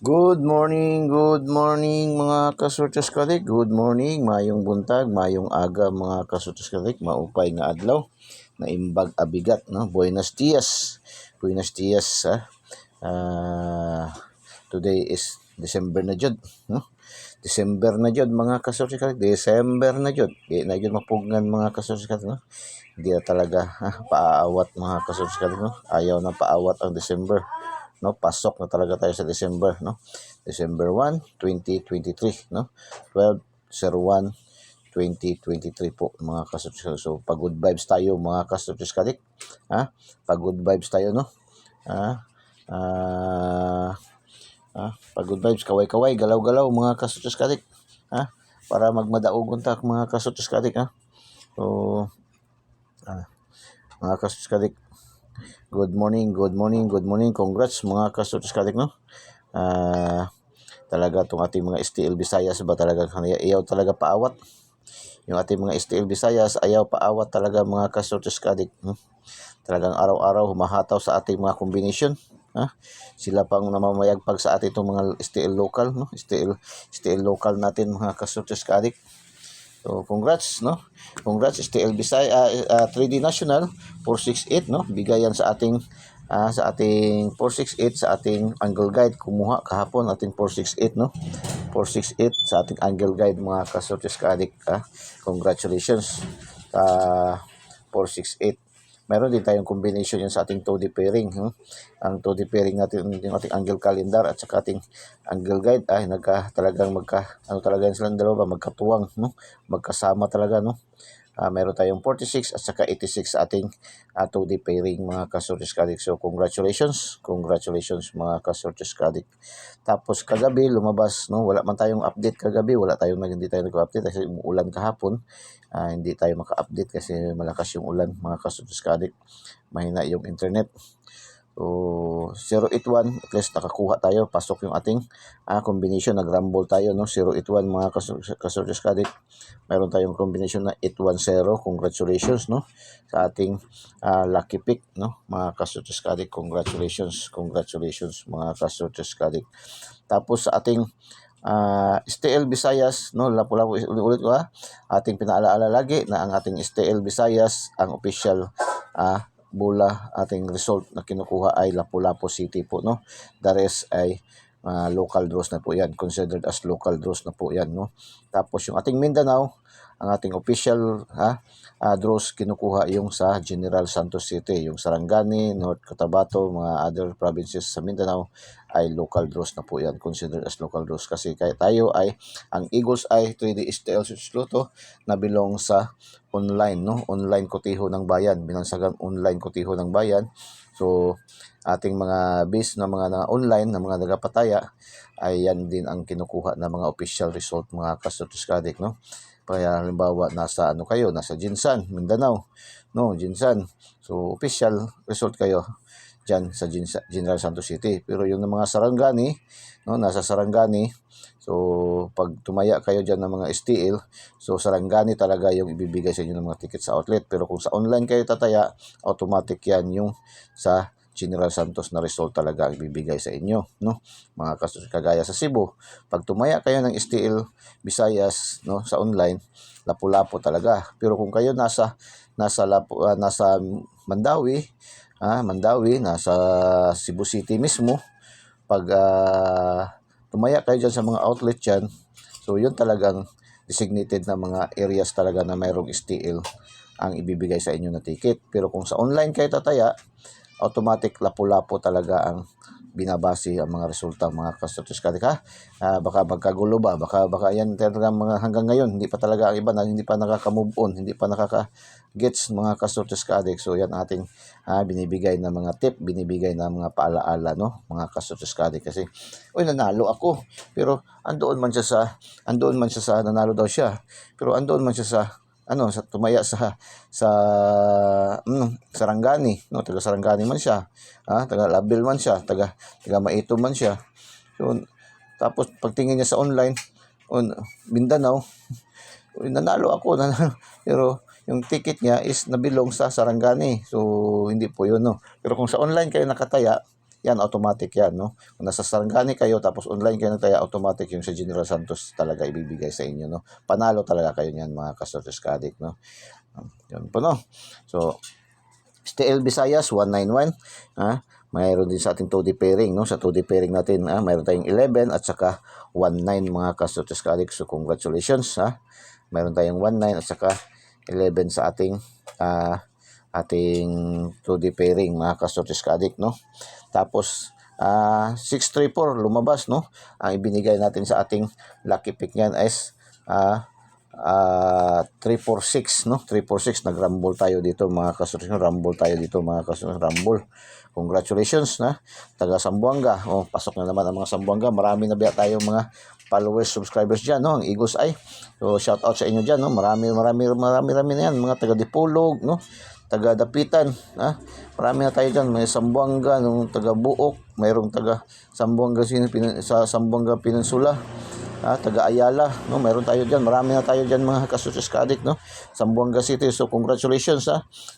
Good morning mga kasurtos kalik. Good morning, mayong buntag, mayong aga mga kasurtos kalik. Maupay nga adlaw, na imbag abigat, no? Buenos dias. Buenos dias, ha? Today is December na jud, no? December na jud mga kasurtos kalik. December na jud. Di na jud mapugnan mga kasurtos kalik, no? Hindi na talaga paawat mga kasurtos kalik, no? Ayaw na paawat ang December, no? Pasok na talaga tayo sa December, no? December 1, 2023, no? 12/01, 2023 po mga kasubscribers. So pag-good vibes tayo mga kasubscribers, ha? Pag-good vibes tayo, no? Ha? Pag-good vibes, kaway-kaway, galaw-galaw mga kasubscribers, ha? Para magmadaogon ta mga kasubscribers, ha? So mga kasubscribers, good morning. Congrats mga kasubscribers, no? Talaga itong ating mga STL Visayas ba talaga ayaw talaga paawat. Yung ating mga STL Visayas ayaw paawat talaga mga kasortes kadik. Talagang araw-araw humahataw sa ating mga combination. Sila pang namamayagpag sa ating itong mga STL local, no? STL local natin mga kasortes kadik. So congrats, no? Congrats STL Visayas 3D National 468, no? Bigayan sa ating 468 sa ating angle guide. Kumuha kahapon ating 468, no? 468 sa ating angle guide mga kasortes kaadik. Congratulations 468. Meron din tayong combination yan sa ating 2D pairing, ang 2D pairing natin, yung ating angle calendar at saka ating angle guide ay talagang talaga yan silang dalawa, magkatuwang, no? Magkasama talaga, no? Meron tayong 46 at saka 86 sa ating 2D pairing mga kasortes kadik. So congratulations mga kasortes kadik. Tapos kagabi lumabas, no? Wala man tayong update kagabi, hindi tayo nag-update kasi umuulan kahapon. Hindi tayo maka-update kasi malakas yung ulan mga kasortes kadik. Mahina yung internet. So 081, at least nakakuha tayo, pasok yung ating combination, nag-rumble tayo, no? 081 mga kasortes kadik. Meron tayong combination na 810. Congratulations, no? Sa ating lucky pick, no? Mga kasortes kadik, congratulations mga kasortes kadik. Tapos sa ating STL Visayas, no? Lapu-lapu ulit ko, ating pinaalaala lagi na ang ating STL Visayas, ang official bola ating result na kinukuha ay Lapu-Lapu City po, no? The rest ay local draws na po yan, considered as local draws na po yan, no? Tapos yung ating Mindanao, ang ating official draws kinukuha yung sa General Santos City, yung Sarangani, North Cotabato, mga other provinces sa Mindanao ay local draws na po yan, considered as local draws kasi kaya tayo ay ang Eagles ay 3D STL Luto na belong sa online, no? Online kotiho ng bayan, binansagang online kotiho ng bayan. So ating mga base na mga online na mga nagapataya ay yan din ang kinukuha na mga official result mga kasortes kadik, no? Kaya halimbawa nasa Jinsan, Mindanao, no? Jinsan, so official result kayo dyan sa General Santos City. Pero yung mga Sarangani, no, nasa Sarangani, so pag tumaya kayo dyan ng mga STL, so Sarangani talaga yung ibibigay sa inyo ng mga ticket sa outlet. Pero kung sa online kayo tataya, automatic yan yung sa General Santos na result talaga ang ibibigay sa inyo, no? Mga kasus kagaya sa Cebu, pag tumaya kayo ng STL Visayas, no, sa online, Lapu-Lapu talaga. Pero kung kayo nasa Mandawi, nasa Cebu City mismo, pag tumaya kayo dyan sa mga outlet dyan, so yun talagang designated na mga areas talaga na mayroong STL ang ibibigay sa inyo na ticket. Pero kung sa online kayo tataya, automatic Lapu-Lapu talaga ang binabase ang mga resulta mga kasortes kadik, baka magkagulo ba, baka yan talaga mga hanggang ngayon hindi pa talaga ang iba na hindi pa nakaka-move on, hindi pa nakaka-gets mga kasortes kadik. So yan ating binibigay na mga tip, binibigay na mga paalaala, no, mga kasortes kadik. Kasi nanalo ako, pero andoon man siya sa nanalo daw siya, pero andoon man siya sa sa tumaya sa Sarangani, no? Taga Sarangani man siya, taga Labil man siya, taga Maito man siya. So tapos pagtingin niya sa online Mindanao, nanalo ako pero yung ticket niya is nabilong sa Sarangani. So hindi po yun, no? Pero kung sa online kayo nakataya, yan automatic yan, no? Kung nasa Sarangani kayo tapos online kayo nagtaya, automatic yung sa General Santos talaga ibibigay sa inyo, no? Panalo talaga kayo niyan mga ka-Sortes Ka-Addict, no? Yun po, no? So STL Visayas 191, mayroon din sa ating 2D pairing, no? Sa 2D pairing natin, mayroon tayong 11 at saka 19 mga ka-Sortes Ka-Addict. So congratulations, mayroon tayong 19 at saka 11 sa ating ating 2D pairing mga ka-Sortes Ka-Addict, no? Tapos 634 lumabas, no? Ang ibinigay natin sa ating lucky pick niyan is 346, no? 346, nag-rumble tayo dito mga ka-Sortes, rumble tayo dito mga ka-Sortes, rumble. Congratulations, taga Zamboanga. Pasok na naman ang mga Zamboanga. Marami na ba tayong mga followers, subscribers diyan, no? Ang Eagles Eye. So shout out sa inyo diyan, no? Marami na yan, mga taga Dipolog, no? Taga Dapitan, marami na tayo diyan. May Zamboanga, no? Taga Buok, mayroong taga Zamboanga sa Zamboanga Peninsula. Taga Ayala, no? Meron tayo diyan. Marami na tayo diyan mga ka-Sortes Ka-Addict, no? Zamboanga City. So congratulations,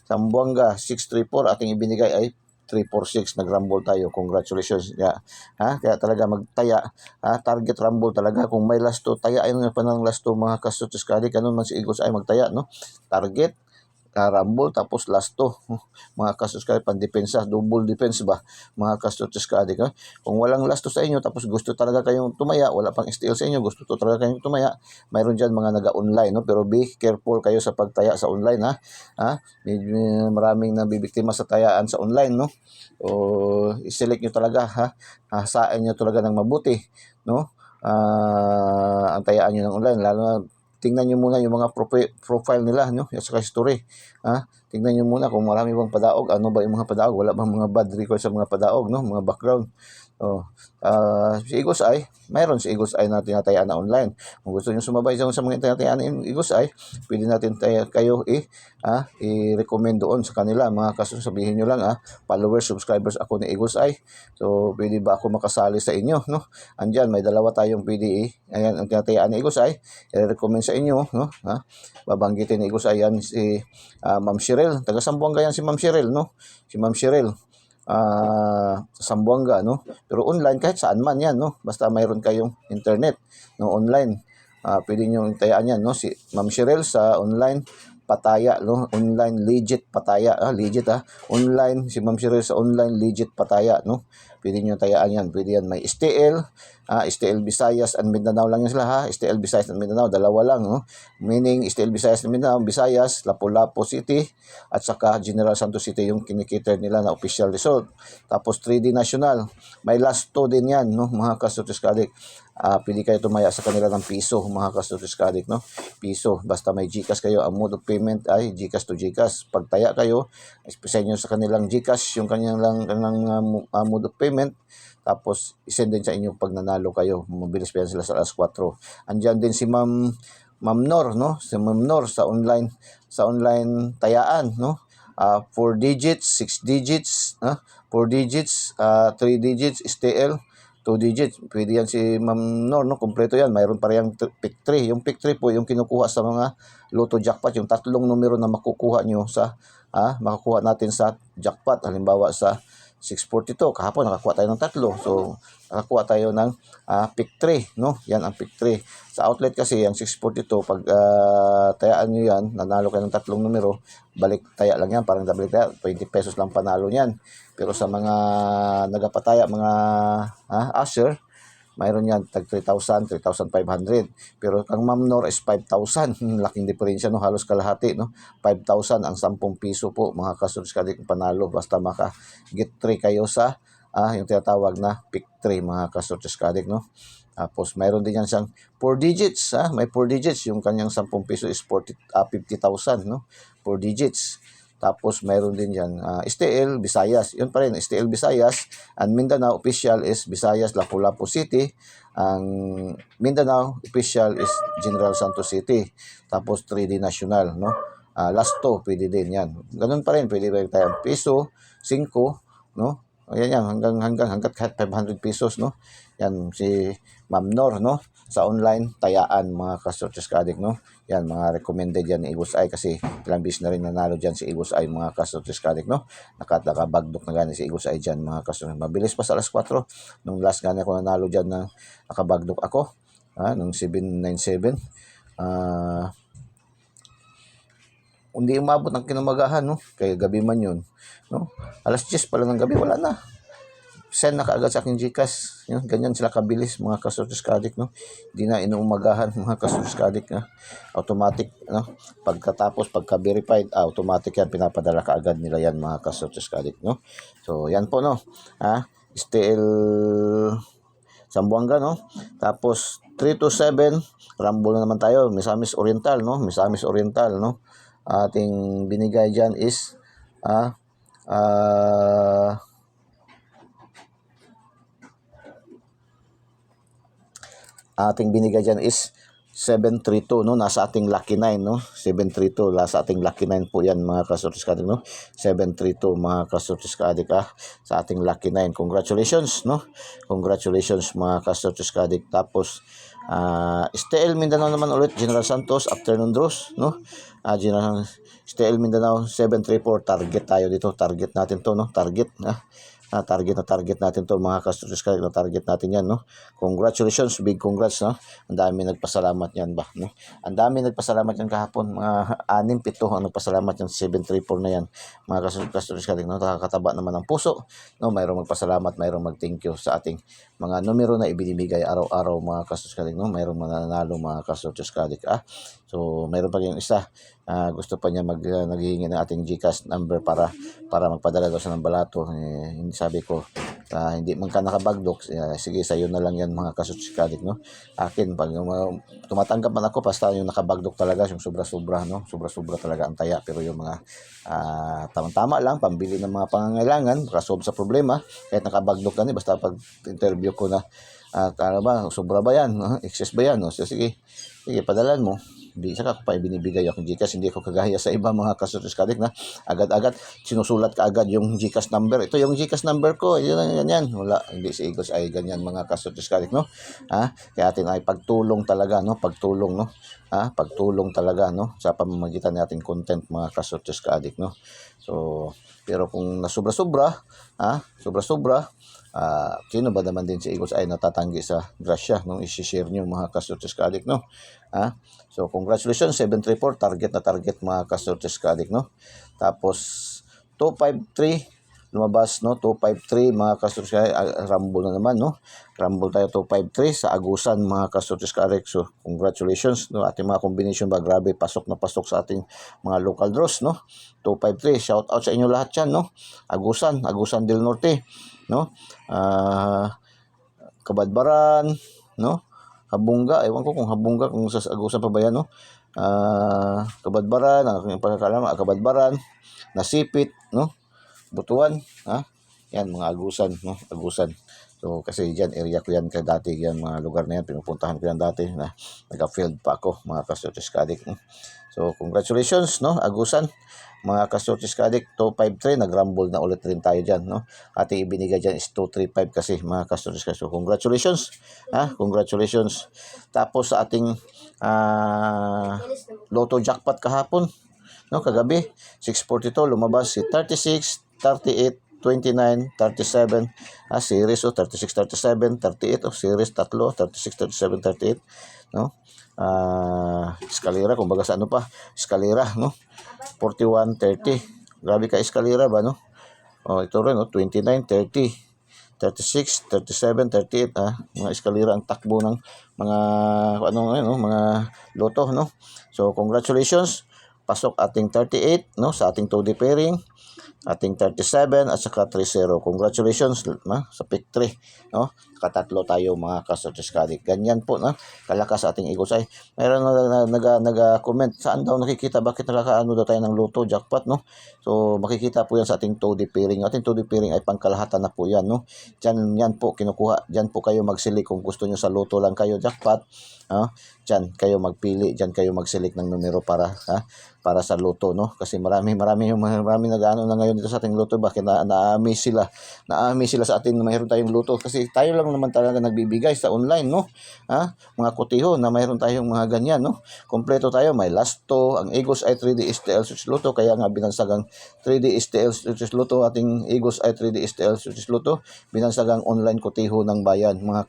Zamboanga 634, ating ibinigay ay 346, nag-rumble tayo. Congratulations. Kaya talaga magtaya, target rumble talaga. Kung may last to, taya ayun pa ng last to mga ka-Sortes Ka-Addict. Ganun man si Eagles ay magtaya, no? Target, rumble, tapos last to, mga ka-Sortes Ka-Addict, pandepensa, double defense ba mga ka-Sortes Ka-Addict, Kung walang last to sa inyo tapos gusto talaga kayong tumaya, wala pang STL sa inyo, gusto to talaga kayong tumaya, mayroon dyan mga naga-online, no? Pero be careful kayo sa pagtaya sa online, maraming nabibiktima sa tayaan sa online, no? O i-select nyo talaga, hasain nyo talaga ng mabuti, no? Ang tayaan nyo ng online, lalo na tingnan nyo muna yung mga profile nila, no? At saka history. Tingnan nyo muna kung marami bang padaog. Ano ba yung mga padaog? Wala bang mga bad record sa mga padaog, no? Mga background. Si Eagles Eye, mayroon si Eagles Eye na tinatayaan na online. Kung gusto nyo sumabay sa mga tinatayaan ng Eagles Eye, pwede natin kayo i-recommend doon sa kanila. Mga kaso sabihin nyo lang, followers, subscribers ako ni Eagles Eye. So, pwede ba ako makasali sa inyo, no? Andyan, may dalawa tayong pwede ayan, ang tinatayaan ni Eagles Eye. I-recommend sa inyo, no? Babanggitin ni Eagles Eye yan si Ma'am Cheryl. Taga Zamboanga yan si Ma'am Cheryl, no? Si Ma'am Cheryl. Zamboanga, no? Pero online kahit saan man yan, no? Basta mayroon kayong internet, no? Online, pwede nyo tayaan yan, no? Si Ma'am Cheryl sa online pataya, no? Online legit pataya, legit, online si Ma'am Cheryl sa online legit pataya, no? Pwede nyo tayaan yan. Pwede yan may STL, STL Visayas and Mindanao lang yan sila, STL Visayas and Mindanao, dalawa lang, no? Meaning STL Visayas and Mindanao, Visayas, Lapu-Lapu City at saka General Santos City yung kinikiter nila na official result. Tapos 3D National, may last 2 din yan, no? Mga ka-Sortes Ka-Addict. Pili kayo tumaya sa kanila ng piso, mga ka-Sortes Ka-Addict, no? Piso, basta may GCash kayo, ang mode of payment ay GCash to GCash. Pag taya kayo, ispesyal nyo sa kanilang GCash yung kanilang mode of payment, tapos isend din sa inyo pag nanalo kayo. Mabilis pa yan sila sa alas 4. Andyan din si Ma'am Nor, no? Si Ma'am Nor sa online tayaan, no? 4 digits, 6 digits, 4 digits, 3 digits, STL, 2 digits. Pwede yan si Ma'am Nor, no? Kompleto yan. Mayroon pa rin pick 3. Yung pick 3 po, yung kinukuha sa mga Lotto jackpot, yung tatlong numero na makukuha nyo sa, makukuha natin sa jackpot. Halimbawa sa 642, kahapon nakakuha tayo ng 3. So, nakakuha tayo ng pick 3, no? Yan ang pick 3. Sa outlet kasi, yung 642, pag tayaan nyo yan, nanalo kayo ng 3 numero, balik taya lang yan, parang double taya, 20 pesos lang panalo niyan. Pero sa mga nagapataya, mga usher, mayroon yan, tag 3,000, 3,500. Pero kang Ma'am Nor is 5,000. Laking diferensya, no? Halos kalahati, no? 5,000 ang 10 piso po, mga ka-Sortes Ka-Addict, panalo. Basta maka-get 3 kayo sa yung tinatawag na pick 3, mga ka-Sortes Ka-Addict, no? Tapos mayroon din yan siyang 4 digits, may 4 digits. Yung kanyang 10 piso is 50,000, no? 4 digits. Tapos mayroon din yan STL Visayas. Yun pa rin, STL Visayas. And Mindanao official is Visayas, Lapu-Lapu City. Ang Mindanao official is General Santos City. Tapos 3D National, no? Last 2, pwede din yan. Ganun pa rin, pwede rin tayo piso, 5, no? Ayan yan, hanggat kahit 500 pesos, no? Yan, si Ma'am Nor, no? Sa online, tayaan, mga ka-Sortes ka-Addict, no? Yan, mga recommended yan ni Igos Ay kasi ilang bis na rin nanalo dyan si Igos Ay, mga ka-Sortes ka-Addict, no? Nakabagdok na gani si Igos Ay dyan, mga ka-Sortes. Mabilis pa sa alas 4. Nung last gani ako nanalo dyan na nakabagdok ako, nung 797. Hindi umabot ng kinamagahan, no? Kaya gabi man yun, no? Alas 10 pa lang ng gabi, wala na. Send na kaagad sa aking Gcash. Yun, ganyan sila kabilis, mga ka-Sortes ka-Addict, no? Hindi na inuumagahan, mga ka-Sortes ka-Addict, no? Automatic, no? Pagkatapos, pagka-verified, automatic yan, pinapadala kaagad nila yan, mga ka-Sortes ka-Addict, no? So, yan po, no? Still Zamboanga, no? Tapos, 3 to 7, Rumble na naman tayo. Misamis Oriental, no? Misamis Oriental, no? Ating binigay dyan is ating binigay dyan is 732, no? Nasa ating Lucky 9, no? 732, nasa ating Lucky 9 po yan, mga ka-Sortes ka-Addict, no? 732, mga ka-Sortes ka-Addict, sa ating Lucky 9. Congratulations, no? Congratulations, mga ka-Sortes ka-Addict. Tapos, STL Mindanao naman ulit, General Santos, afternoon draws, no? General STL Mindanao 734, target tayo dito, target natin to, no? Target, target natin to, mga ka-Sortes ka-Addict, target natin yan, no? Congratulations, big congrats, no? Ang dami nagpasalamat yan ba, no? Ang dami nagpasalamat yan kahapon, mga 6-7 ang nagpasalamat yan, 734 na yan, mga ka-Sortes ka-Addict, no? Nakakataba naman ng puso, no? Mayroong magpasalamat, mayroong mag-thank you sa ating mga numero na ibinibigay araw-araw, mga ka-Sortes ka-Addict, no? Mayroong mananalo, mga ka-Sortes ka-Addict, So, mayroon pa yung isa, gusto pa niya naghihingi ng ating Gcash number para magpadala daw siya ng balato. Hindi, sabi ko, hindi man ka nakabagdok, sige, sa'yo na lang yan, mga ka-Sortes ka-Addict, no? Akin, pag tumatanggap man ako, basta yung nakabagdok talaga, yung sobra-sobra, no? Sobra-sobra talaga ang taya, pero yung mga tamang-tama lang, pambili ng mga pangangailangan, kasolve sa problema, kahit nakabagdok ka basta pag interview ko na, ano ba, sobra ba yan? Excess ba yan? No? So, sige, padalan mo. Hindi, saka pa ibinibigay ako Gcash, hindi ko kagaya sa iba, mga ka-Sortes ka-Addict, na agad-agad sinusulat ka agad yung Gcash number. Ito yung Gcash number ko, yan. Wala, hindi si Igos ay ganyan, mga ka-Sortes ka-Addict, no? Kaya atin ay pagtulong talaga, no? Pagtulong, no? Pagtulong talaga, no? Sa pamamagitan nating content, mga ka-Sortes ka-Addict, no? So, pero kung nasobra-sobra, sobra-sobra, sino ba naman din si Igos ay natatanggi sa grasya nung isi-share nyo, mga ka-Sortes ka-Addict, no? So, congratulations, 734, target na target, mga ka-Sortes ka-Addict, no? Tapos, 253, lumabas, no? 253, mga ka-Sortes ka-Addict, rumble na naman, no? Rumble tayo, 253, sa Agusan, mga ka-Sortes ka-Addict. So, congratulations, no? Ating mga combination ba, grabe, pasok na pasok sa ating mga local draws, no? 253, shout out sa inyo lahat yan, no? Agusan del Norte, no? Kabadbaran, no? Habungga, ewan ko kung Habungga, kung sa Agusan pa ba yan, no? Kabadbaran, ang aking pagkakalam, Kabadbaran, Nasipit, no? Butuan, yan, mga Agusan, no? Agusan. So, kasi dyan, area ko yan dati, yan, mga lugar na yan, pinupuntahan ko yan dati, na nag-field pa ako, mga ka-Sortes ka-Addict, no? So, congratulations, no? Agusan, mga ka-Sortes ka-Addict, 253, nag-rumble na ulit rin tayo dyan, no? Ating ibinigay dyan is 235 kasi, mga ka-Sortes ka-Addict. So, congratulations, congratulations. Tapos sa ating Lotto jackpot kahapon, no? Kagabi, 642, lumabas si 36, 38, 29, 37, series, 36, 37, 38, series, tatlo, 36, 37, 38, no? Eskalera, kumbaga sa ano pa, eskalera, no? 41, 30, grabe ka eskalera ba, no? Ito rin, 29, 30, 36, 37, 38, mga eskalera ang takbo ng mga mga loto, no? So, congratulations, pasok ating 38, no, sa ating 2D pairing, ating 37 at saka 30. Congratulations, sa pick 3, no? Katatlo tayo, mga ka-Sortes ka-Addict. Ganyan po, no? Kalakas ating Igos ay. Mayroon nag-comment, saan daw nakikita, bakit nakakaano daw tayo ng Lotto jackpot, no? So, makikita po yan sa ating 2D pairing. Ating 2D pairing ay pangkalahatan na po yan, no? Yan po kinukuha. Diyan po kayo mag-select kung gusto nyo sa Lotto lang kayo jackpot. Diyan kayo magpili, diyan kayo mag-select ng numero para para sa luto, no? Kasi marami nag-ano na ngayon dito sa ating luto, bakit na-amaze sila sa atin na mayroon tayong luto, kasi tayo lang naman talaga nagbibigay sa online, no? Mga kutiho na mayroon tayong mga ganyan, no? Kompleto tayo, may Lasto, ang Egos Eye 3D STL Switch Luto, kaya nga binansagang 3D STL Switch Luto, ating Egos Eye 3D STL Switch Luto, binansagang online kutiho ng bayan, mga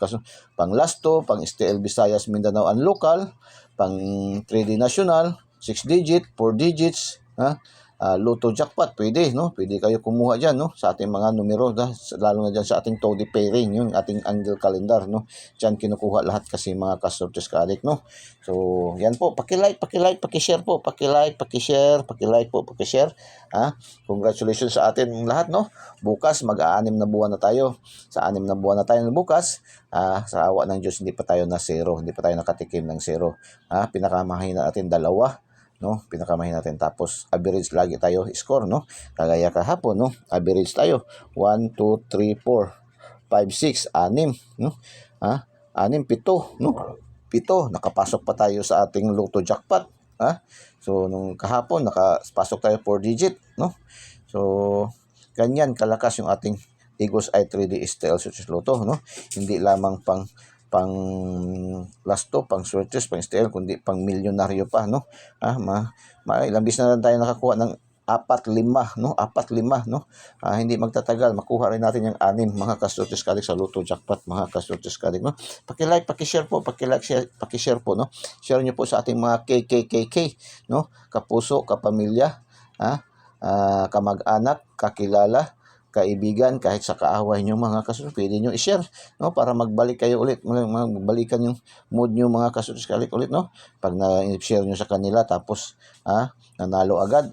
pang Lasto, pang STL Visayas, Mindanao and local, pang 3D national, 6 digit, 4 digits, Lotto jackpot, pwede, no? Pwede kayo kumuha diyan, no? Sa ating mga numero, lalo na diyan sa ating Toddy Pairing, yung ating angle calendar, no? Diyan kinukuha lahat kasi mga ka-Sortes Ka-Addict, no? So, yan po, paki-like, paki-share po, paki-like, paki-share po, paki-share. Congratulations sa atin lahat, no? Bukas mag-aanim na buwan na tayo. Sa 6 na buwan na tayo bukas, sa awa ng Diyos, hindi pa tayo na zero, hindi pa tayo nakatikim ng zero. Pinakamahina natin 2, no? Pinakamahina natin, tapos average lagi tayo score, no? Kagaya kahapon, no? Average tayo 1 2 3 4 5 6 6, no? 6, 7, no? 7, nakapasok pa tayo sa ating Lotto jackpot. So nung kahapon nakapasok tayo 4 digit, no? So ganyan kalakas yung ating Egos Eye 3D STL Switch Lotto, no? Hindi lamang pang Lasto, pang Sortes, pang STL, kundi pang milyonaryo pa, no? Ilang bis na lang tayo nakakuha ng 4-5, no? 4-5, no? Hindi magtatagal, makuha rin natin yung 6, mga ka-Sortes Ka-Addict, sa Lotto jackpot, mga ka-Sortes Ka-Addict, no? Paki-like, paki-share po, paki-share po, no? Share niyo po sa ating mga KKKK, no? Kapuso, kapamilya, kamag-anak, kakilala, kaibigan, kahit sa kaaway nyo, mga kasunod, pwede nyo i-share, no? Para magbalik kayo ulit, magbalikan yung mood nyo, mga kasunod, ulit, no? Pag na-share nyo sa kanila, tapos nanalo agad,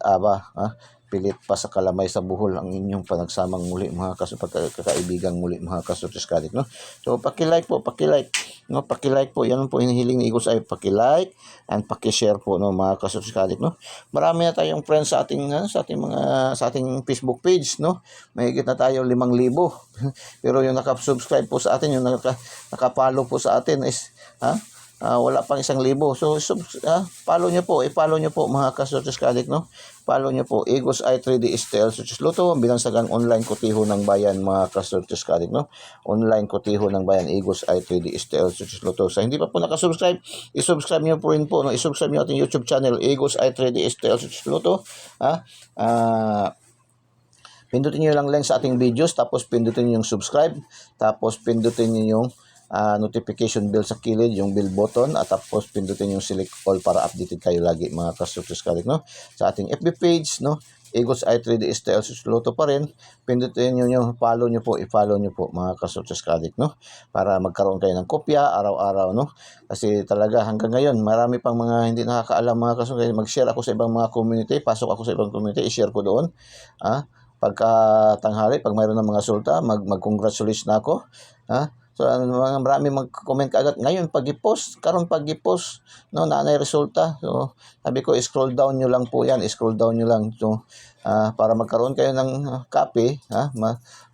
pilit pa sa kalamay sa buhol ang inyong panagsamang muli, mga kakaibigang muli, mga ka-Sortes Ka-Addict, no? So paki-like po, no? Paki-like po, yan po hinihiling ni Egos Eye, paki-like and paki-share po, no, mga ka-Sortes Ka-Addict, no? Marami na tayong friends sa ating sa ating Facebook page, no? Mahigit na tayo 5,000. Pero yung naka-subscribe po sa atin, yung naka-follow po sa atin is wala pang 1,000. So follow nyo po, i-follow nyo po, mga ka-Sortes Ka-Addict, no? Follow nyo po Egos Eye 3D STL Switch Luto, binansagang online kutiho ng bayan, mga ka-Sortes Ka-Addict, no? Online kutiho ng bayan, Egos Eye 3D STL Switch Luto. Sa hindi pa po nakasubscribe, i-subscribe nyo po rin po, no? I-subscribe nyo ating YouTube channel, Egos Eye 3D STL Switch Luto. Pindutin nyo lang sa ating videos, tapos pindutin nyo yung subscribe, tapos pindutin nyo yung notification bell sa kilid, yung bell button, at tapos pindutin yung select all para updated kayo lagi, mga ka-Sortes Ka-Addict, no? Sa ating FB page, no? Egos Eye 3D STL Switch Luto pa rin, pindutin nyo yung i-follow nyo po, mga ka-Sortes Ka-Addict, no? Para magkaroon kayo ng kopya araw-araw, no? Kasi talaga hanggang ngayon, marami pang mga hindi nakakaalam, mga ka-Sortes. Mag-share ako sa ibang mga community, pasok ako sa ibang community, i-share ko doon. Pagka tanghali, pag mayroon ng mga sulta, mag-congratulate na ako. So, marami mag-comment agad. Ngayon, pag-i-post, no, nanay resulta. So, sabi ko, scroll down nyo lang po yan. Scroll down nyo lang. So, para magkaroon kayo ng copy,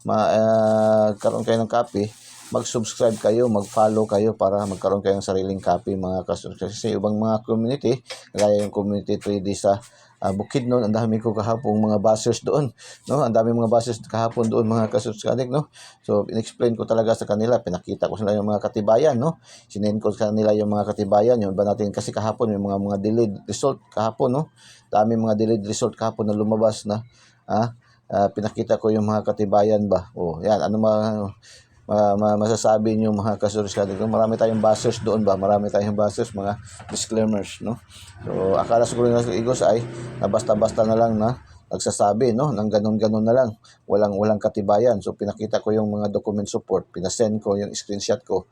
magkaroon kayo ng copy, mag-subscribe kayo, mag-follow kayo para magkaroon kayo ng sariling copy, mga kasunod. Kasi ibang mga community, gaya yung community 3D sa Bukidnon, ang dami ko kahapon mga buzzers doon, no? Ang dami mga buzzers kahapon doon, mga ka-Sortes Ka-Addict, no? So in-explain ko talaga sa kanila, pinakita ko sa kanila yung mga katibayan, no? Sinend ko sa kanila yung mga katibayan, yung ba natin, kasi kahapon yung mga delayed result kahapon, no? Dami mga delayed result kahapon na lumabas na pinakita ko yung mga katibayan ba. Yan, ano masasabi niyo, mga ka-Sortes Ka-Addict? Marami tayong buzzers doon ba? Marami tayong buzzers, mga disclaimers, no? So akala siguro ng Egos ay na basta-basta na lang na nagsasabi, no, ng ganun-ganun na lang, walang katibayan. So pinakita ko yung mga document support, pinasend ko yung screenshot ko.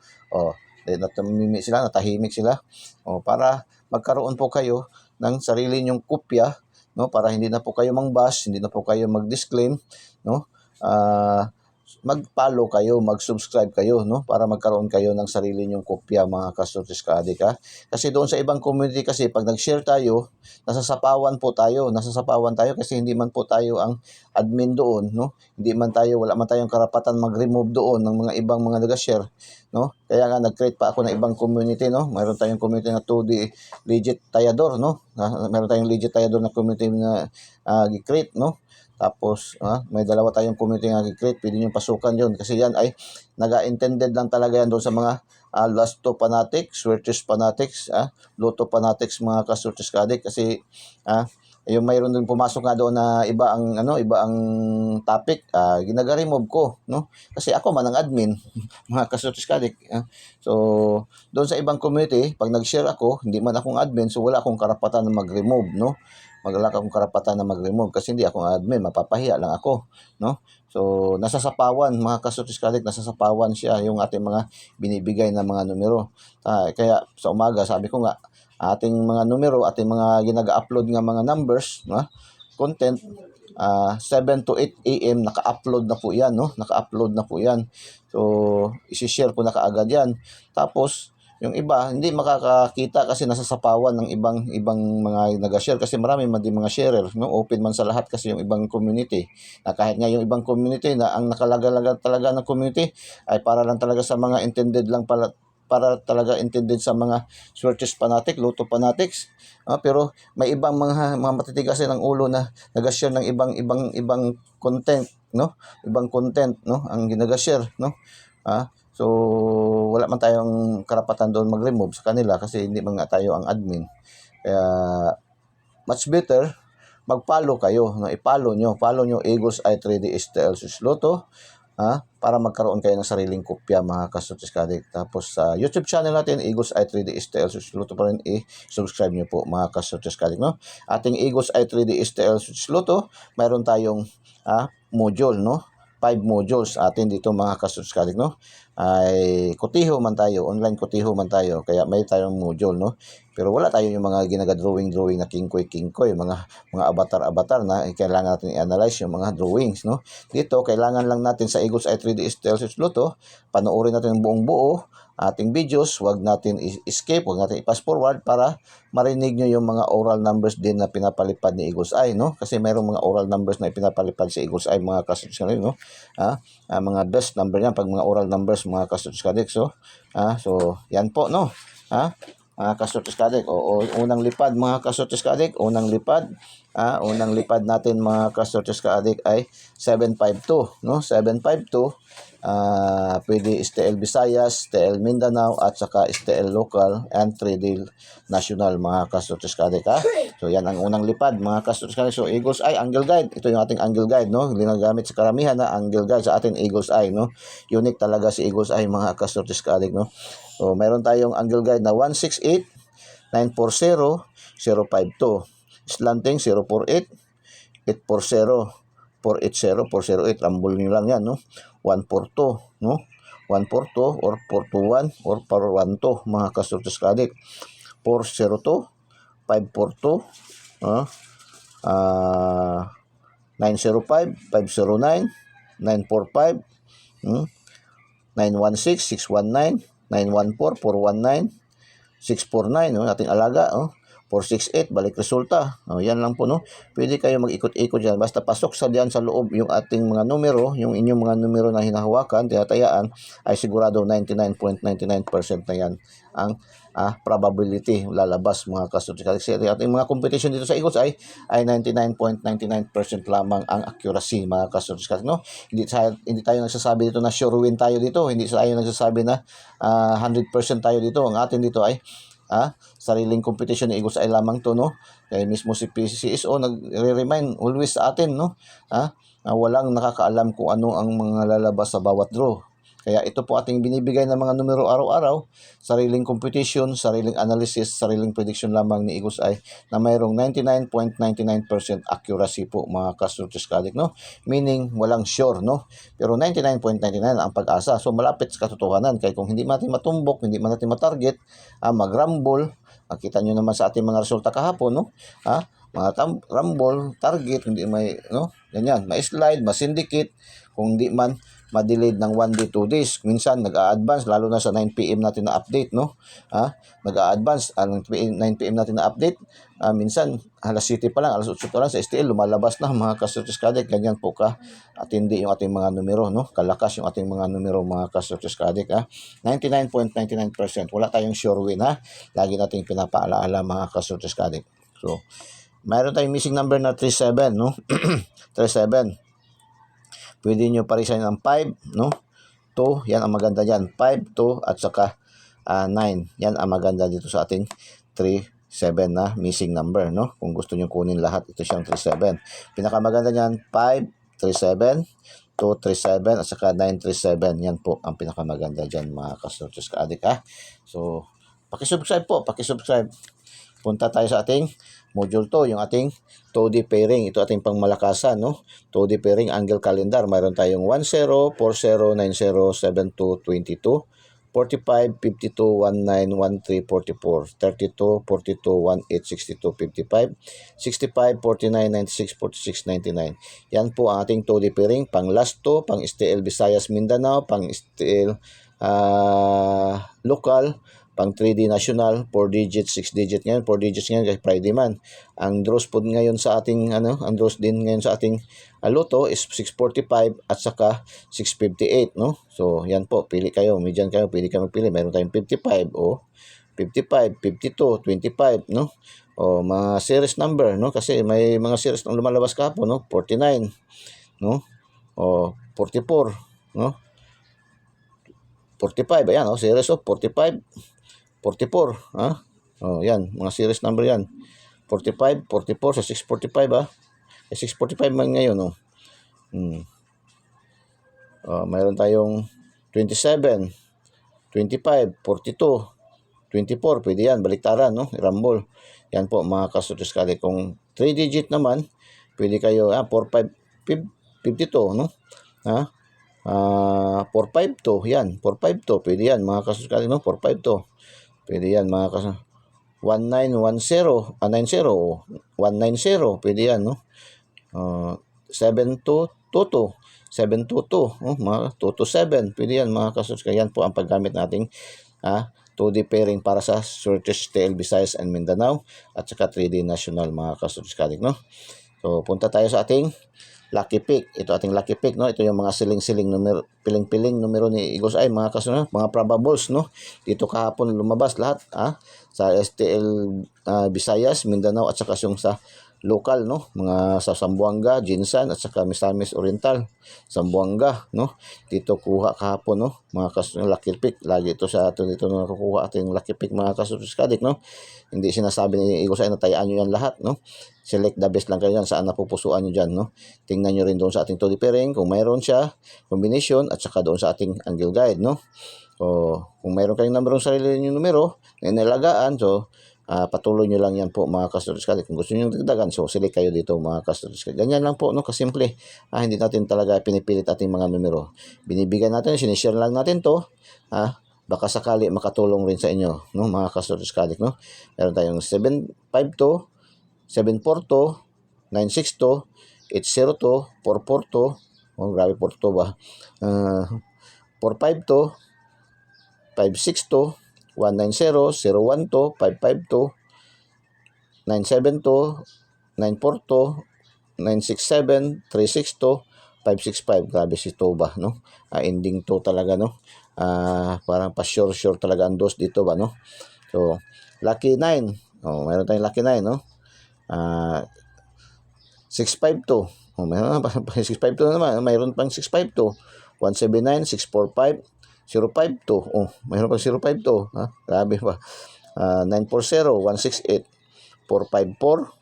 Natahimik sila. Para magkaroon po kayo ng sarili nyong kopya, no, para hindi na po kayo mang-bash, hindi na po kayo mag-disclaim, no? mag-follow kayo, mag-subscribe kayo, no? Para magkaroon kayo ng sarili nyong kopya, mga kasortes ka-adik, ha? Kasi doon sa ibang community kasi, pag nag-share tayo, nasasapawan tayo kasi hindi man po tayo ang admin doon, no? Wala man tayong karapatan mag-remove doon ng mga ibang mga nag-share, no? Kaya nga nag-create pa ako ng ibang community, no? Mayroon tayong community na 2D Legit Tayador, no? Mayroon tayong Legit Tayador na community na gi-create, no? Tapos, may dalawa tayong community nga gi-create, pwede nyo pasukan yun. Kasi yan ay naga-intended lang talaga yan doon sa mga Lasto Fanatics, Swertes Fanatics, Lotto Fanatics, mga kasortes ka-adik. Kasi, yung mayroon din pumasok nga doon na iba ang topic, ginaga-remove ko, no? Kasi ako man ang admin, mga kasortes ka-adik. So, doon sa ibang community, pag nag-share ako, hindi man akong admin, so wala akong karapatan na mag-remove, no? Wala akong karapatan na mag-remove kasi hindi ako admin, mapapahiya lang ako, no? So, nasasapawan, mga kasortes ka-adik, nasasapawan siya yung ating mga binibigay na mga numero. Kaya sa umaga, sabi ko nga, ating mga numero, ating mga ginaga-upload nga mga numbers, content, 7 to 8 AM naka-upload na po yan, no? Naka-upload na po yan. So, isi-share ko na kaagad yan. Tapos, yung iba, hindi makakakita kasi nasasapawan ng ibang mga nag-share kasi marami man din mga sharer, no? Open man sa lahat kasi yung ibang community. Na kahit nga yung ibang community na ang nakalaga talaga ng community ay para lang talaga sa mga intended lang para talaga intended sa mga Swertes Fanatic, Lotto Fanatics. Pero may ibang mga matitigas ng ulo na nag-share ng ibang content, no? Ibang content, no? Ang ginaga-share, no? So, wala man tayong karapatan doon mag-remove sa kanila kasi hindi man nga tayo ang admin. Kaya, much better, mag-follow kayo. No? Follow nyo Eagles Eye 3D STL Lotto, para magkaroon kayo ng sariling kopya, mga kasortes ka-adik. Tapos sa YouTube channel natin, Eagles Eye 3D STL Lotto pa rin, i-subscribe nyo po, mga kasortes ka-adik, no? Ating Eagles Eye 3D STL Lotto, mayroon tayong module, no? 5 modules atin dito, mga kasortes ka-adik, no? Ay kutiho man tayo, online kutiho man tayo, kaya may tayong module, no? Pero wala tayo yung mga ginaga-drawing na kingkoy, mga avatar na kailangan natin i-analyze yung mga drawings, no? Dito, kailangan lang natin sa Eagles Eye 3D STL Lotto, panoorin natin yung buong buo ating videos, wag natin escape, wag natin i-pass forward para marinig nyo yung mga oral numbers din na pinapalipad ni Eagles Eye, no? Kasi mayroong mga oral numbers na pinapalipad si Eagles Eye, mga kasortes ka-adik, no? Mga best number yan pag mga oral numbers, mga kasortes ka-adik. So, yan po, no? Kasortes ka-adik. Unang lipad, mga kasortes ka-adik, unang lipad natin, mga kasortes ka-adik, ay 752, no? 752. Pwede STL Visayas, STL Mindanao, at saka STL Local and 3D National, mga kasortes ka-adik, So, yan ang unang lipad, mga kasortes ka-adik. So, Eagles Eye, Angle Guide. Ito yung ating Angle Guide, no? Ginagamit sa karamihan na Angle Guide sa ating Eagles Eye, no? Unique talaga si Eagles Eye, mga kasortes ka-adik, no? So, mayroon tayong Angle Guide na 168, 940, 052. Slanting 048, 840, 480, 408. Rambol nyo lang yan, no? 142, no? 142 or 421 or 412, mga kasortes ka-adik. 402, 542, 905, 509, 945, 916, 619, 914, 419, 649, no? Ating alaga, 468, balik resulta. Yan lang po, no? Pwede kayo mag-ikot-ikot dyan. Basta pasok diyan sa loob yung ating mga numero, yung inyong mga numero na hinahawakan, tinatayaan, ay sigurado 99.99% na yan ang probability lalabas, mga kasortes ka-adik. Kasi ating mga competition dito sa Eagles ay 99.99% lamang ang accuracy, mga kasortes ka-adik, no? Hindi tayo nagsasabi dito na sure win tayo dito. Hindi tayo nagsasabi na 100% tayo dito. Ang atin dito ay sariling competition ni Eagles Eye lamang to, no? Kaya mismo si PCSO nagre-remind always sa atin, no? Walang nakakaalam kung ano ang mga lalabas sa bawat draw. Kaya ito po ating binibigay ng mga numero araw-araw, sariling competition, sariling analysis, sariling prediction lamang ni Eagles Eye na mayroong 99.99% accuracy po, mga kasortes ka-adik, no? Meaning walang sure, no? Pero 99.99 ang pag-asa. So malapit sa katotohanan, kaya kung hindi natin matumbok, hindi man natin matarget, mag-rumble, nakita nyo naman sa ating mga resulta kahapon, no? Mga rumble, target, hindi may, no? Ganyan, may slide, ma-syndicate, kung hindi man ma-delayed ng 1 day, 2 days. Minsan nag-a-advance, lalo na sa 9 PM natin na update, no? Nag-a-advance, 9 PM natin na update. Minsan, alas 7 pa lang, alas 8 pa lang sa STL, lumalabas na mga ka-Surtis Cadet. Ganyan po atindi yung ating mga numero, no? Kalakas yung ating mga numero, mga ka-Surtis Cadet, 99.99%. Wala tayong sure win, Lagi nating pinapaalaala, mga ka-Surtis Cadet. So, mayroon tayong missing number na 37, no? 37. Pwede nyo parisan ng 5, no? 2, yan ang maganda dyan. 5, 2, at saka 9. Yan ang maganda dito sa ating 37 na missing number, no? Kung gusto nyo kunin lahat, ito siyang 37. Pinakamaganda niyan, 5, 37, 2, 37, at saka 9, 37. Yan po ang pinakamaganda dyan, mga ka-Surtis Cadet, So, pakisubscribe po, pakisubscribe. Punta tayo sa ating module 2, yung ating TODI pairing. Ito ating pangmalakasan, no? TODI pairing angle calendar. Mayroon tayong 10, 40, 90, 72, 22, 45, 52, 19, 13, 44, 32, 42, 18, 62, 55, 65, 49, 96, 46, 99. Yan po ang ating TODI pairing. Pang last 2, pang STL Visayas Mindanao, pang STL local, pang 3D national, 4 digits, 6 digit ngayon, 4 digits ngayon kasi Friday man. Ang draws po ngayon sa ating ang draws din ngayon sa ating loto is 645 at saka 658, no? So, yan po, pili kayo, medyan kayo, pili kayo magpili. Meron tayong 55 o 55, 52, 25, no? O mga series number, no? Kasi may mga series na lumalabas kahapon, no? 49, no? O 44, no? 45, ayan, series of 45, 44, yan, mga series number yan. 45, 44 sa 645, 645 man ngayon, mayroon tayong 27, 25, 42, 24, pwede yan, baliktaran, no? Rumble. Yan po, mga ka-Surtis Cadet. Kung 3 digit naman, pwede kayo, 45, 52, no? 452, yan, 452, pwede yan, mga ka-Surtis Cadet, no? 452. Pwede yan, mga kaso. 1910, 90, 190, pwede yan, no? 7222, 722, mga 227, pwede yan, mga kaso. Yan po ang paggamit nating 2D pairing para sa Surtis STL Visayas and Mindanao at saka 3D national, mga ka-Surtis Cadet, no? So, punta tayo sa ating lucky pick. Ito ating lucky pick, no? Ito yung mga siling-siling numero, piling-piling numero ni Igos ay, mga kasunod, mga probables, no? Dito kahapon lumabas lahat, sa STL Visayas, Mindanao at saka yung sa local, no? Mga sa Zamboanga, Jinsan at saka Misamis Oriental, Zamboanga, no? Dito kuha kahapon, no? Mga kasunod, lucky pick. Lagi ito sa atin dito na kukuha ating lucky pick, mga kasunod Cadet, no? Hindi sinasabi ni Igos ay natayaan nyo yan lahat, no? Select the best lang kayo dyan, saan napupusuan nyo dyan, no? Tingnan nyo rin doon sa ating TODI pairing kung mayroon siya, combination, at saka doon sa ating angle guide, no? So, kung mayroon kayong numero ng sarili nyo numero na inalagaan, so, patuloy nyo lang yan po, mga ka-Surtis Cadet. Kung gusto nyo dagdagan, so, select kayo dito, mga ka-Surtis Cadet. Ganyan lang po, no? Kasimple. Hindi natin talaga pinipilit ating mga numero. Binibigyan natin, sinishare lang natin to, baka sakali makatulong rin sa inyo, no? Mga ka-Surtis Cadet, no? Meron tayong 752, 742, 962, 802, 442, grabe 42 ba? 452, 562, 190, 012, 552, 972, 942, 967, 362, 565. Grabe si Toba, no? Ending to talaga, no? Parang pa-sure talaga ang dos dito ba, no? So, lucky 9. Mayroon tayong lucky 9, no? 652. Mayroon pa 652 naman. Mayroon pang 652. 179, 645, 052. Mayroon pang 052. Grabe pa. 940, 168, 454,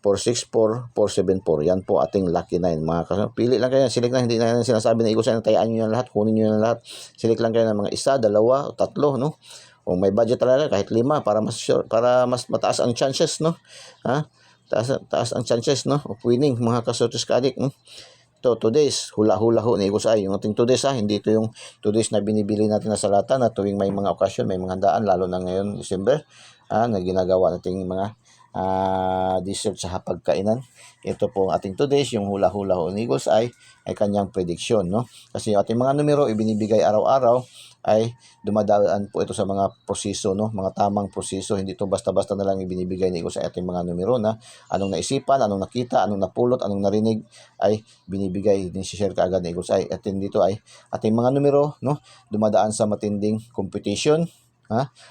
464, 474. Yan po ating lucky 9. Mga kasama, pili lang kayo. Select lang. Hindi na sinasabi na igusan. Tayaan nyo yan lahat. Kunin nyo yan lahat. Select lang kayo ng mga isa, dalawa, o tatlo, no? Kung may budget talaga, kahit 5 para mas sure, para mas mataas ang chances, no? Taas ang chances, no, of winning, mga ka-Surtis Cadet, no? Ito, 2 days, hula-hula ho ni Igos ay. Yung ating 2 days, hindi ito yung 2 days na binibili natin na salata na tuwing may mga okasyon, may mga daan, lalo na ngayon, December, na ginagawa nating mga dessert sa hapagkainan. Ito po ang ating today's, yung hula-hula o Eagle's Eye ay kanyang prediction, no? Kasi yung ating mga numero ibinibigay araw-araw ay dumadaan po ito sa mga proseso, no? Mga tamang proseso. Hindi ito basta-basta na lang ibinibigay ni Eagle's Eye ating mga numero na anong naisipan, anong nakita, anong napulot, anong narinig ay binibigay din share kaagad ni Eagle's Eye. At dito ay ating mga numero, no? Dumadaan sa matinding competition,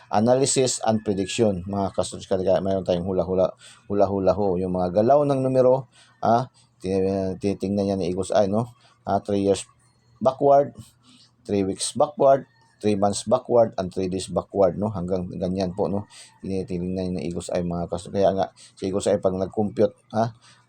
analysis and prediction. Mga kastuds, kaya mayroon tayong hula-hula ho. Yung mga galaw ng numero, titingnan niya ni Eagle's Eye, no? 3 years backward, 3 weeks backward, 3 months backward, and 3 days backward, no? Hanggang ganyan po, no? Tinitingnan ng Eagle's Eye, mga kastuds. Kaya nga, si Eagle's Eye pag nag-compute,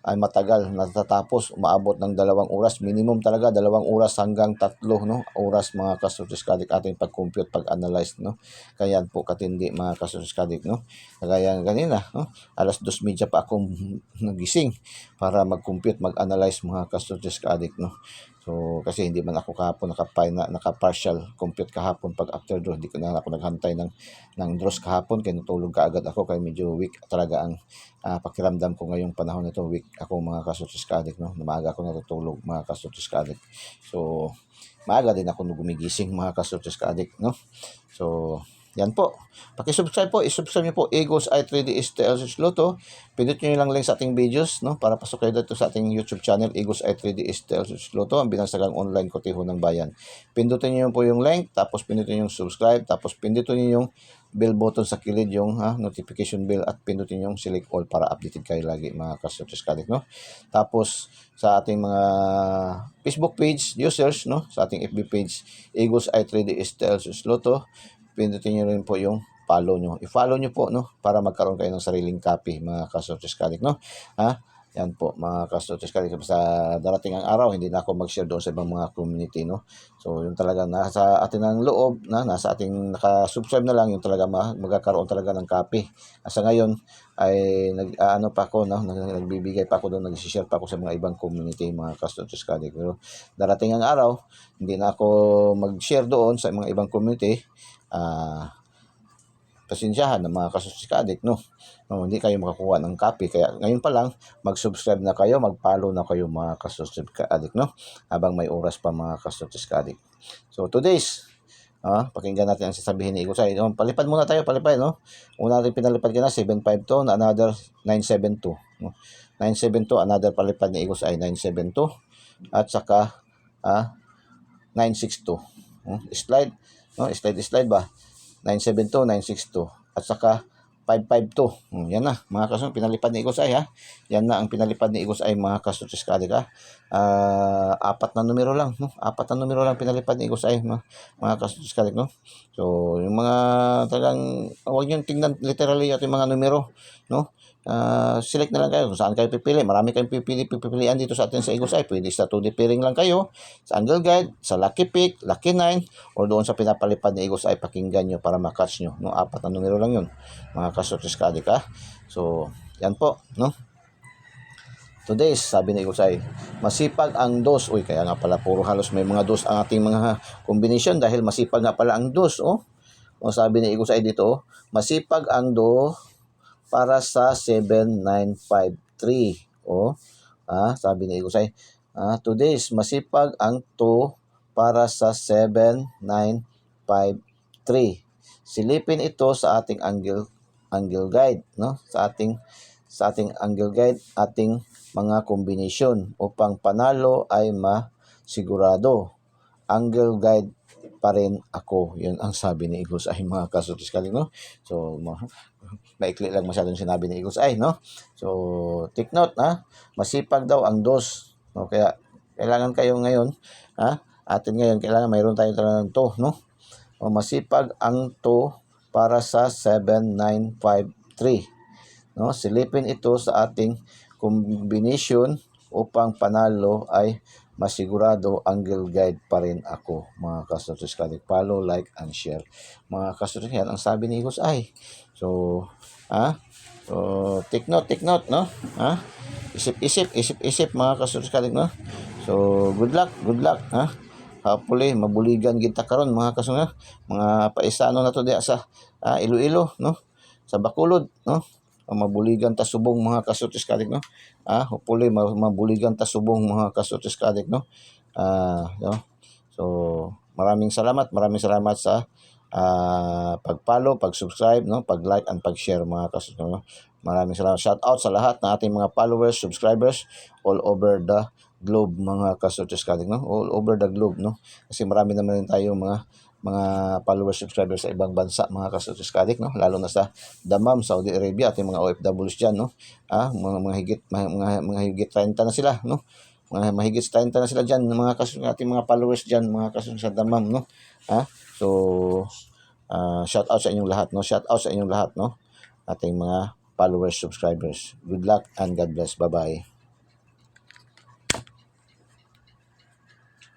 ay matagal, natatapos, umaabot ng 2 oras, minimum talaga 2 oras hanggang 3, no, oras, mga kastuds kadik, ating pag-compute, pag-analyze, no. Kaya po katindi, mga kastuds kadik, no. Kaya kanina, no, 2:30 pa akong nagising para mag-compute, mag-analyze, mga kastuds kadik, no. So, kasi hindi man ako kahapon naka-partial compute kahapon pag after draw. Hindi ko na ako naghantay ng draws kahapon, kaya natulog kaagad ako, kaya medyo weak talaga ang pakiramdam ko ngayong panahon nito. Weak ako, mga kastuds kadik, no. Maaga ako natutulog, mga kastuds kadik. So, maaga din ako gumigising, mga kastuds kadik, no. So, yan po. Paki-subscribe po, i-subscribe niyo po Eagle's Eye 3D STL Lotto. Pindutin niyo lang link sa ating videos, no, para pasok kayo dito sa ating YouTube channel, Eagle's Eye 3D STL Lotto, ang binansagang online kotiho ng bayan. Pindutin niyo po yung link, tapos pindutin niyo yung subscribe, tapos pindutin niyo yung bell button sa kilid, yung notification bell, at pindutin yung select all para updated kayo lagi, mga kastuds kadik, no. Tapos sa ating mga Facebook page users, no, sa ating FB page Eagle's Eye 3D STL Lotto, pindutin niyo rin po yung follow nyo. I-follow nyo po, no, para magkaroon kayo ng sariling copy, mga kastuds kadik, no. Yan po, mga kastuds kadik. Sa darating ang araw, hindi na ako mag-share doon sa ibang mga community, no. So, yung talaga nasa atin ang loob, nasa ating naka-subscribe na lang, yung talaga magkakaroon talaga ng copy. Sa ngayon ay pa ako, no, nagbibigay pa ako doon, nag-share pa ako sa mga ibang community, mga kastuds kadik. Pero darating ang araw, hindi na ako mag-share doon sa mga ibang community. Pasensyahan ng mga kastuds kadik, no. Hindi kayo makakuha ng copy, kaya ngayon pa lang mag-subscribe na kayo, mag-follow na kayo, mga kastuds kadik, no, habang may oras pa, mga kastuds kadik. So today's pakinggan natin ang sasabihin ni Eagle's Eye. Palipad muna tayo, no. Una natin pinalipad na 752, na another 972, no? 972, another palipad ni Eagle's Eye, 972, at saka 962, slide, no, slide ba, 972, 962, at saka 552. Yan na, mga kastuds, pinalipad ni Eagle's Eye, Yan na ang pinalipad ni Eagle's Eye, mga kastuds kadik, 4 na numero lang, no? 4 na numero lang pinalipad ni Eagle's Eye, mga kastuds kadik, no? So, yung mga talagang, huwag nyo tingnan literally yung mga numero, no? Select na lang kayo kung saan kayo pipili. Marami kayong pipilian dito sa atin sa Eagle's Eye. Pwede sa 2D pairing lang kayo, sa angle guide, sa lucky pick, lucky 9, or doon sa pinapalipad ni Eagle's Eye. Pakinggan nyo para makatch nyo, no? 4 na numero lang yun, mga kastuds kadik, So, yan po, no? Today's, sabi ni Eagle's Eye, masipag ang dos. Uy, kaya nga pala puro halos may mga dos ang ating mga combination, dahil masipag nga pala ang dos, sabi ni Eagle's Eye dito, masipag ang do para sa 7953. Sabi ni Eagle's Eye, today's masipag ang 2 para sa 7953. Silipin ito sa ating angle guide, no? Sa ating angle guide, ating mga combination upang panalo ay masigurado. Angle guide pa rin ako. Yun ang sabi ni Eagle's Eye, mga kastuds kadik, no? So, maikli lang masyadong sinabi ni Eagle's Eye, no? So, take note, masipag daw ang dos. No? Kaya, kailangan kayo ngayon, atin ngayon, kailangan mayroon tayo talagang to, no? Masipag ang to para sa 7953. No? Silipin ito sa ating combination upang panalo ay masigurado. Angle guide pa rin ako, mga kastuds kadik. Follow, like, and share, mga kastuds. Yan ang sabi ni Eagle's Eye. So, so take note, no? Isip, mga kastuds kadik, no? So, good luck, hopefully mabuligan kita karon, mga kastuds, mga paisano na to diya sa Iloilo, no? Sa Bacolod, no? mabuligan ta subong mga kasutis kadik, no. Hopefully mabuligan ta subong mga kasutis kadik, no. No. So maraming salamat sa pag-follow, pag-subscribe, no, pag-like and pag-share mga kasutis, no. Maraming salamat. Shout out sa lahat ng ating mga followers, subscribers all over the globe mga kasutis kadik, no. All over the globe, no. Kasi marami naman rin tayong mga followers, subscribers sa ibang bansa mga kasutis kadik, no, lalo na sa Dammam, Saudi Arabia, ating mga OFWs diyan, no. Mga higit 30 na sila, no. Mga mahigit 30 na sila diyan, mga ating mga followers diyan, mga kasutis sa Dammam, no. So shout out sa inyong lahat, no. Shout out sa inyong lahat, no. Ating mga followers, subscribers. Good luck and God bless. Bye-bye.